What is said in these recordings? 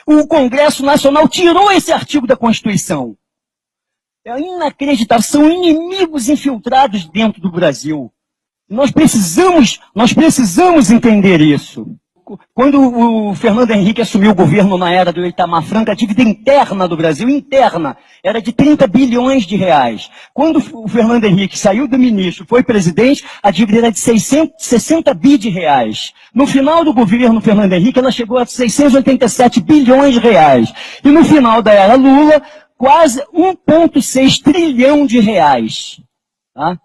O Congresso Nacional tirou esse artigo da Constituição. É inacreditável, são inimigos infiltrados dentro do Brasil. Nós precisamos entender isso. Quando o Fernando Henrique assumiu o governo na era do Itamar Franco, a dívida interna do Brasil, era de 30 bilhões de reais. Quando o Fernando Henrique saiu do ministro, foi presidente, a dívida era de 60 bi de reais. No final do governo Fernando Henrique, ela chegou a 687 bilhões de reais. E no final da era Lula, quase 1,6 trilhão de reais. Tá?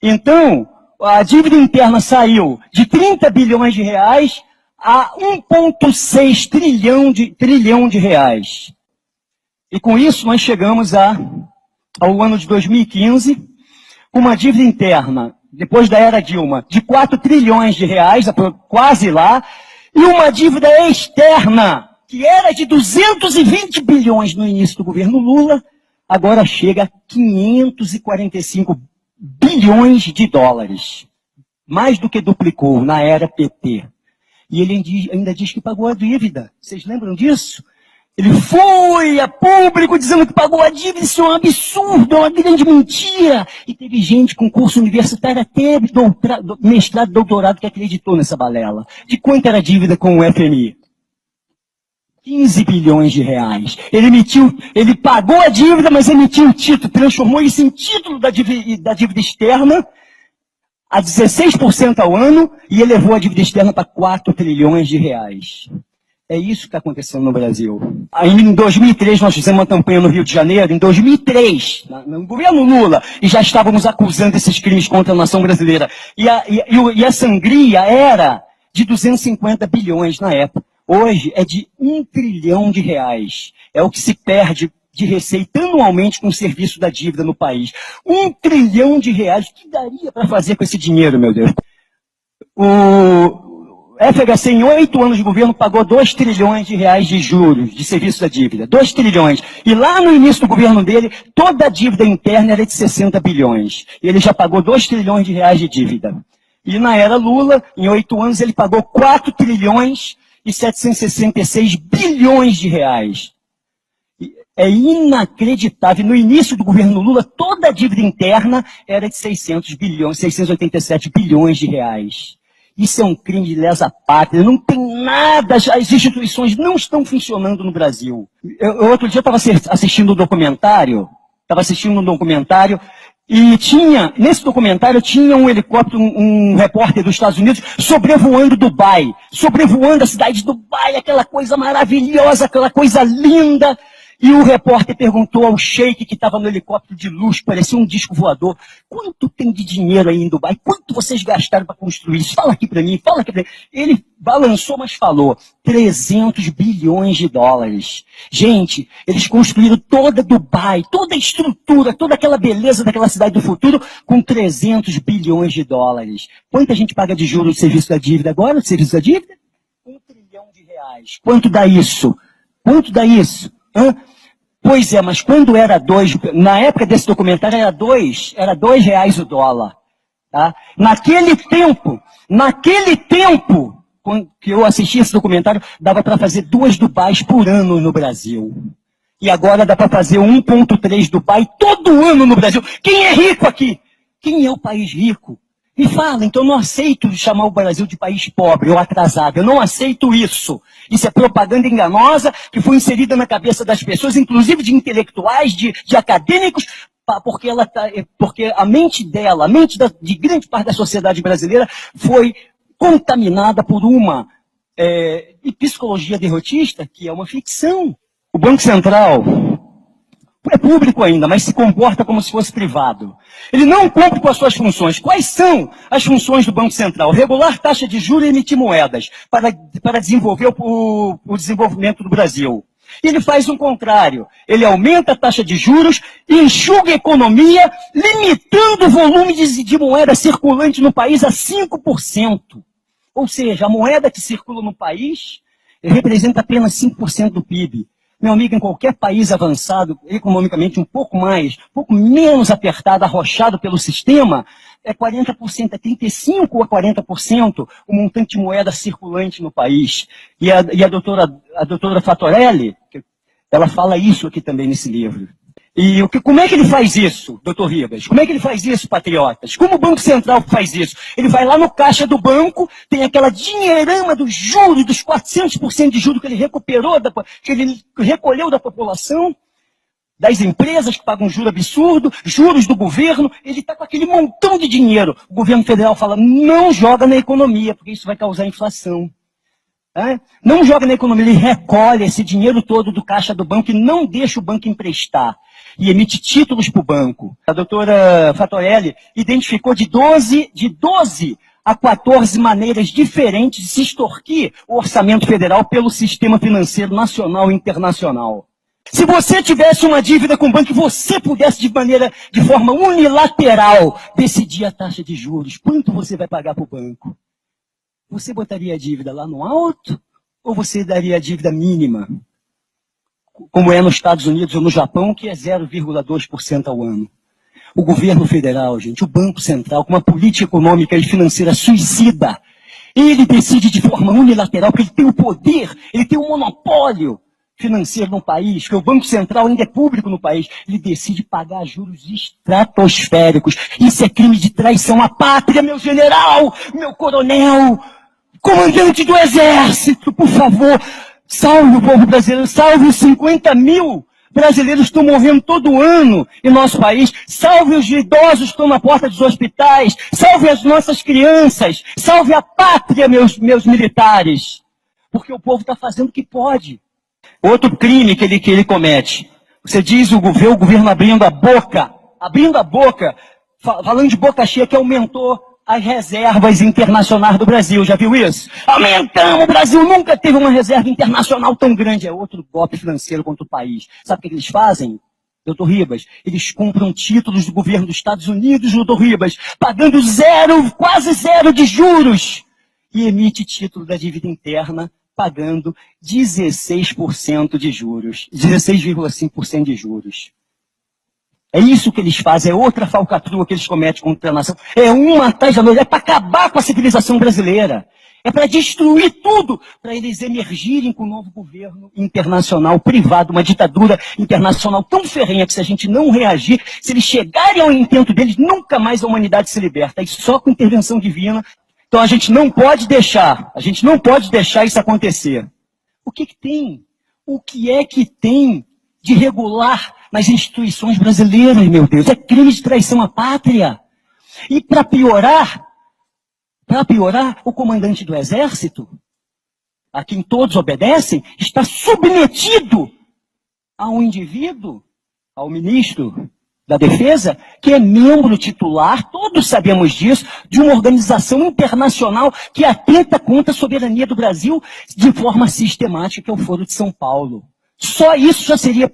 Então, a dívida interna saiu de 30 bilhões de reais a 1,6 trilhão de reais. E com isso nós chegamos ao ano de 2015, com uma dívida interna, depois da era Dilma, de 4 trilhões de reais, quase lá, e uma dívida externa, que era de 220 bilhões no início do governo Lula, agora chega a 545 bilhões de dólares. Mais do que duplicou na era PT. E ele ainda diz que pagou a dívida. Vocês lembram disso? Ele foi a público dizendo que pagou a dívida. Isso é um absurdo, é uma grande mentira. E teve gente com curso universitário, até mestrado, doutorado, que acreditou nessa balela. De quanto era a dívida com o FMI? 15 bilhões de reais. Ele pagou a dívida, mas emitiu o título, transformou isso em título da dívida externa, a 16% ao ano, e elevou a dívida externa para 4 trilhões de reais. É isso que está acontecendo no Brasil. Aí, em 2003, nós fizemos uma campanha no Rio de Janeiro, em 2003, no governo Lula, e já estávamos acusando esses crimes contra a nação brasileira. E a sangria era de 250 bilhões na época. Hoje é de 1 trilhão de reais. É o que se perde de receita anualmente com o serviço da dívida no país. 1 trilhão de reais. O que daria para fazer com esse dinheiro, meu Deus? O FHC, em 8 anos de governo, pagou 2 trilhões de reais de juros de serviço da dívida. 2 trilhões. E lá no início do governo dele, toda a dívida interna era de 60 bilhões. E ele já pagou 2 trilhões de reais de dívida. E na era Lula, em 8 anos, ele pagou 4 trilhões e 766 bilhões de reais. É inacreditável. No início do governo Lula, toda a dívida interna era de 687 bilhões de reais. Isso é um crime de lesa pátria. Não tem nada, as instituições não estão funcionando no Brasil. Outro dia eu estava assistindo um documentário, e nesse documentário tinha um helicóptero, um repórter dos Estados Unidos, sobrevoando Dubai, sobrevoando a cidade de Dubai, aquela coisa maravilhosa, aquela coisa linda. E o repórter perguntou ao sheik que estava no helicóptero de luxo, parecia um disco voador, quanto tem de dinheiro aí em Dubai? Quanto vocês gastaram para construir isso? Fala aqui para mim, fala aqui para mim. Ele balançou, mas falou, 300 bilhões de dólares. Gente, eles construíram toda Dubai, toda a estrutura, toda aquela beleza daquela cidade do futuro com 300 bilhões de dólares. Quanto a gente paga de juros do serviço da dívida agora, do serviço da dívida? 1 trilhão de reais. Quanto dá isso? Quanto dá isso? Pois é, mas quando era 2, na época desse documentário era 2 reais o dólar. Tá? Naquele tempo, quando que eu assisti esse documentário, dava para fazer 2 Dubais por ano no Brasil. E agora dá para fazer 1,3 Dubai todo ano no Brasil. Quem é rico aqui? Quem é o país rico? Me fala, então eu não aceito chamar o Brasil de país pobre ou atrasado. Eu não aceito isso. Isso é propaganda enganosa que foi inserida na cabeça das pessoas, inclusive de intelectuais, de acadêmicos, porque a mente dela, de grande parte da sociedade brasileira foi contaminada por uma psicologia derrotista, que é uma ficção. O Banco Central é público ainda, mas se comporta como se fosse privado. Ele não cumpre com as suas funções. Quais são as funções do Banco Central? Regular taxa de juros e emitir moedas para desenvolver o desenvolvimento do Brasil. Ele faz o contrário. Ele aumenta a taxa de juros e enxuga a economia, limitando o volume de moeda circulante no país a 5%. Ou seja, a moeda que circula no país representa apenas 5% do PIB. Meu amigo, em qualquer país avançado, economicamente um pouco menos apertado, arrochado pelo sistema, é 40%, é 35% ou 40% o montante de moeda circulante no país. E a doutora Fatorelli, ela fala isso aqui também nesse livro. E como é que ele faz isso, doutor Ribas? Como é que ele faz isso, patriotas? Como o Banco Central faz isso? Ele vai lá no caixa do banco, tem aquela dinheirama dos juros, dos 400% de juros que ele recuperou, que ele recolheu da população, das empresas que pagam juro absurdo, juros do governo, ele está com aquele montão de dinheiro. O governo federal fala, não joga na economia, porque isso vai causar inflação. Não joga na economia, ele recolhe esse dinheiro todo do caixa do banco e não deixa o banco emprestar. E emite títulos para o banco. A doutora Fatorelli identificou de 12 a 14 maneiras diferentes de se extorquir o orçamento federal pelo sistema financeiro nacional e internacional. Se você tivesse uma dívida com o banco e você pudesse de forma unilateral decidir a taxa de juros, quanto você vai pagar para o banco? Você botaria a dívida lá no alto ou você daria a dívida mínima? Como é nos Estados Unidos ou no Japão, que é 0,2% ao ano. O governo federal, gente, o Banco Central, com uma política econômica e financeira suicida, ele decide de forma unilateral, porque ele tem o poder, ele tem o monopólio financeiro no país, que o Banco Central ainda é público no país, ele decide pagar juros estratosféricos. Isso é crime de traição à pátria, meu general, meu coronel, comandante do exército, por favor, salve o povo brasileiro, salve os 50 mil brasileiros que estão morrendo todo ano em nosso país, salve os idosos que estão na porta dos hospitais, salve as nossas crianças, salve a pátria, meus militares, porque o povo está fazendo o que pode. Outro crime que ele comete, você diz o governo abrindo a boca, falando de boca cheia que aumentou as reservas internacionais do Brasil, já viu isso? Aumentamos, o Brasil nunca teve uma reserva internacional tão grande, é outro golpe financeiro contra o país. Sabe o que eles fazem, doutor Ribas? Eles compram títulos do governo dos Estados Unidos, doutor Ribas, pagando quase zero de juros, e emite título da dívida interna, pagando 16% de juros, 16,5% de juros. É isso que eles fazem, é outra falcatrua que eles cometem contra a nação. É uma atrás da outra, é para acabar com a civilização brasileira. É para destruir tudo, para eles emergirem com um novo governo internacional, privado, uma ditadura internacional tão ferrenha que se a gente não reagir, se eles chegarem ao intento deles, nunca mais a humanidade se liberta. E só com intervenção divina. Então a gente não pode deixar isso acontecer. O que tem? O que é que tem de regular nas instituições brasileiras, meu Deus? É crime de traição à pátria. E para piorar, o comandante do exército, a quem todos obedecem, está submetido a um indivíduo, ao ministro da Defesa, que é membro titular, todos sabemos disso, de uma organização internacional que atenta contra a soberania do Brasil de forma sistemática, que é o Foro de São Paulo. Só isso já seria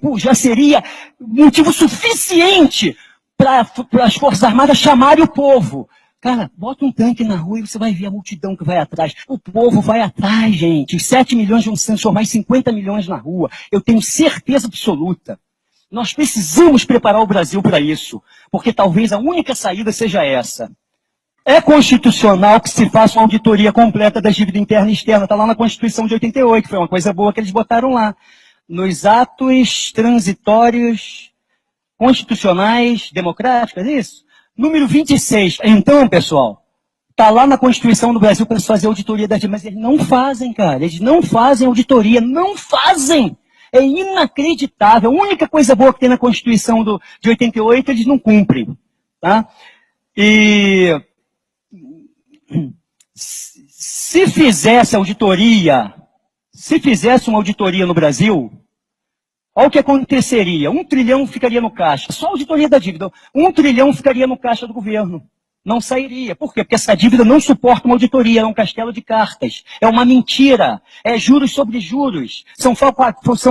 motivo suficiente para as Forças Armadas chamarem o povo. Cara, bota um tanque na rua e você vai ver a multidão que vai atrás. O povo vai atrás, gente. Os 7 milhões vão se transformar em 50 milhões na rua. Eu tenho certeza absoluta. Nós precisamos preparar o Brasil para isso, porque talvez a única saída seja essa. É constitucional que se faça uma auditoria completa da dívida interna e externa. Está lá na Constituição de 88, foi uma coisa boa que eles botaram lá. Nos atos transitórios constitucionais democráticos, é isso? Número 26. Então, pessoal, está lá na Constituição do Brasil para eles fazerem auditoria da dívida, mas eles não fazem, cara. Eles não fazem auditoria, não fazem. É inacreditável. A única coisa boa que tem na Constituição de 88, eles não cumprem. Tá? E se fizesse uma auditoria no Brasil, olha o que aconteceria. 1 trilhão ficaria no caixa. Só a auditoria da dívida. 1 trilhão ficaria no caixa do governo. Não sairia. Por quê? Porque essa dívida não suporta uma auditoria, é um castelo de cartas. É uma mentira. É juros sobre juros. São falcatruas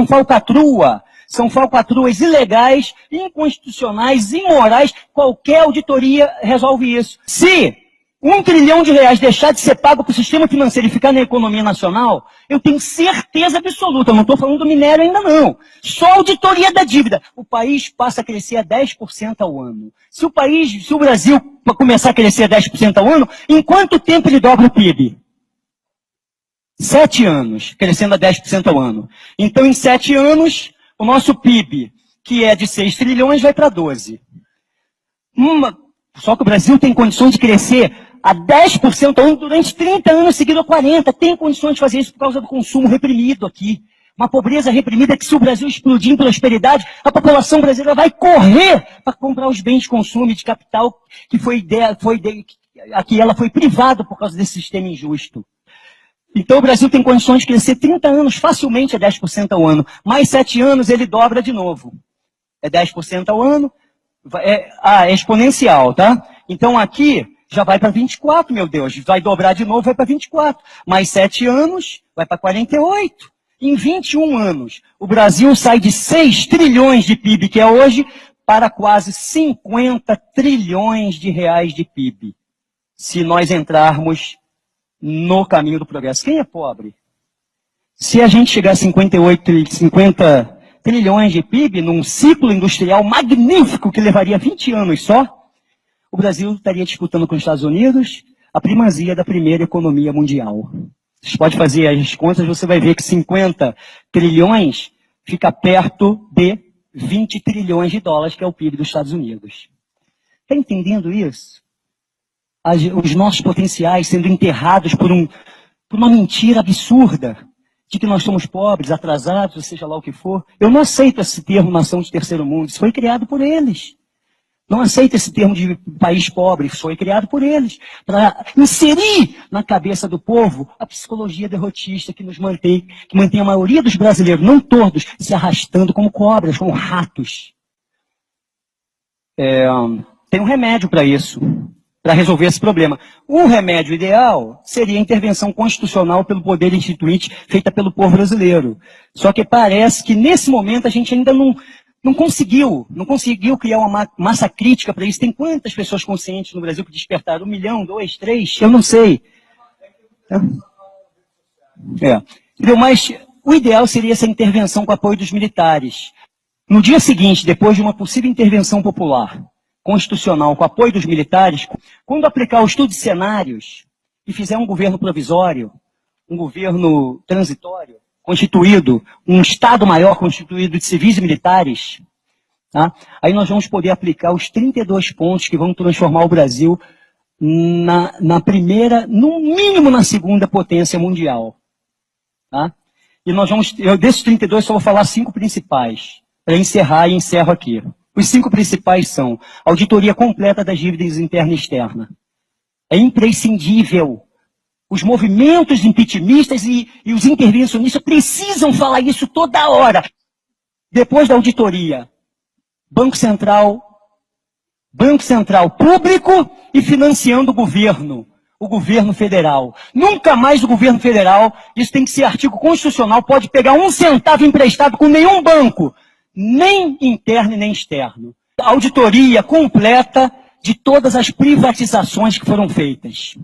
ilegais, inconstitucionais, imorais. Qualquer auditoria resolve isso. Se R$ 1 trilhão deixar de ser pago para o sistema financeiro e ficar na economia nacional, eu tenho certeza absoluta, eu não estou falando do minério ainda não. Só a auditoria da dívida. O país passa a crescer a 10% ao ano. Se o Brasil começar a crescer a 10% ao ano, em quanto tempo ele dobra o PIB? 7 anos, crescendo a 10% ao ano. Então, em 7 anos, o nosso PIB, que é de 6 trilhões, vai para 12. Só que o Brasil tem condições de crescer a 10% ao ano durante 30 anos seguidos a 40. Tem condições de fazer isso por causa do consumo reprimido aqui. Uma pobreza reprimida que, se o Brasil explodir em prosperidade, a população brasileira vai correr para comprar os bens de consumo e de capital que aqui ela foi privada por causa desse sistema injusto. Então o Brasil tem condições de crescer 30 anos facilmente a 10% ao ano. Mais 7 anos ele dobra de novo. É 10% ao ano. É exponencial, tá? Então aqui já vai para 24, meu Deus. Vai dobrar de novo, vai para 24. Mais 7 anos, vai para 48. Em 21 anos, o Brasil sai de 6 trilhões de PIB, que é hoje, para quase 50 trilhões de reais de PIB. Se nós entrarmos no caminho do progresso. Quem é pobre? Se a gente chegar a 50 trilhões de PIB, num ciclo industrial magnífico que levaria 20 anos só, o Brasil estaria disputando com os Estados Unidos a primazia da primeira economia mundial. Você pode fazer as contas, você vai ver que 50 trilhões fica perto de 20 trilhões de dólares, que é o PIB dos Estados Unidos. Está entendendo isso? Os nossos potenciais sendo enterrados por uma mentira absurda de que nós somos pobres, atrasados, ou seja lá o que for. Eu não aceito esse termo nação de terceiro mundo, isso foi criado por eles. Não aceito esse termo de país pobre, isso foi criado por eles, para inserir na cabeça do povo a psicologia derrotista que mantém a maioria dos brasileiros, não todos, se arrastando como cobras, como ratos. Tem um remédio para isso, para resolver esse problema. O remédio ideal seria a intervenção constitucional pelo poder instituinte feita pelo povo brasileiro. Só que parece que nesse momento a gente ainda não conseguiu criar uma massa crítica para isso. Tem quantas pessoas conscientes no Brasil que despertaram? 1 milhão, 2, 3? Eu não sei. Entendeu? Mas o ideal seria essa intervenção com apoio dos militares. No dia seguinte, depois de uma possível intervenção popular, constitucional, com apoio dos militares, quando aplicar o estudo de cenários e fizer um governo provisório, um governo transitório, constituído, um Estado maior constituído de civis e militares, tá? Aí nós vamos poder aplicar os 32 pontos que vão transformar o Brasil na primeira, no mínimo na segunda potência mundial. Tá? E desses 32 só vou falar 5 principais, para encerrar e encerro aqui. Os 5 principais são auditoria completa das dívidas interna e externa. É imprescindível. Os movimentos impeachmentistas e os intervencionistas precisam falar isso toda hora. Depois da auditoria, Banco Central público e financiando o governo federal. Nunca mais o governo federal, isso tem que ser artigo constitucional, pode pegar 1 centavo emprestado com nenhum banco, nem interno e nem externo. Auditoria completa de todas as privatizações que foram feitas.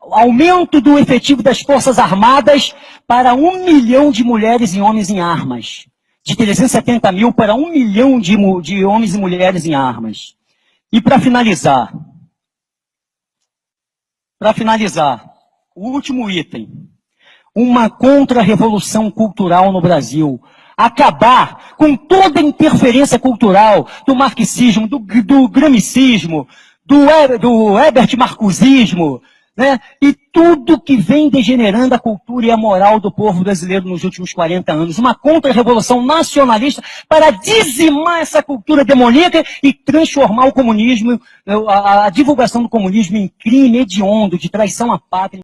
Aumento do efetivo das Forças Armadas para 1 milhão de mulheres e homens em armas. De 370 mil para 1 milhão de homens e mulheres em armas. E para finalizar, o último item. Uma contra-revolução cultural no Brasil. Acabar com toda a interferência cultural do marxismo, do gramicismo, do Herbert Marcusismo, né? E tudo que vem degenerando a cultura e a moral do povo brasileiro nos últimos 40 anos. Uma contra-revolução nacionalista para dizimar essa cultura demoníaca e transformar o comunismo, a divulgação do comunismo em crime hediondo, de traição à pátria.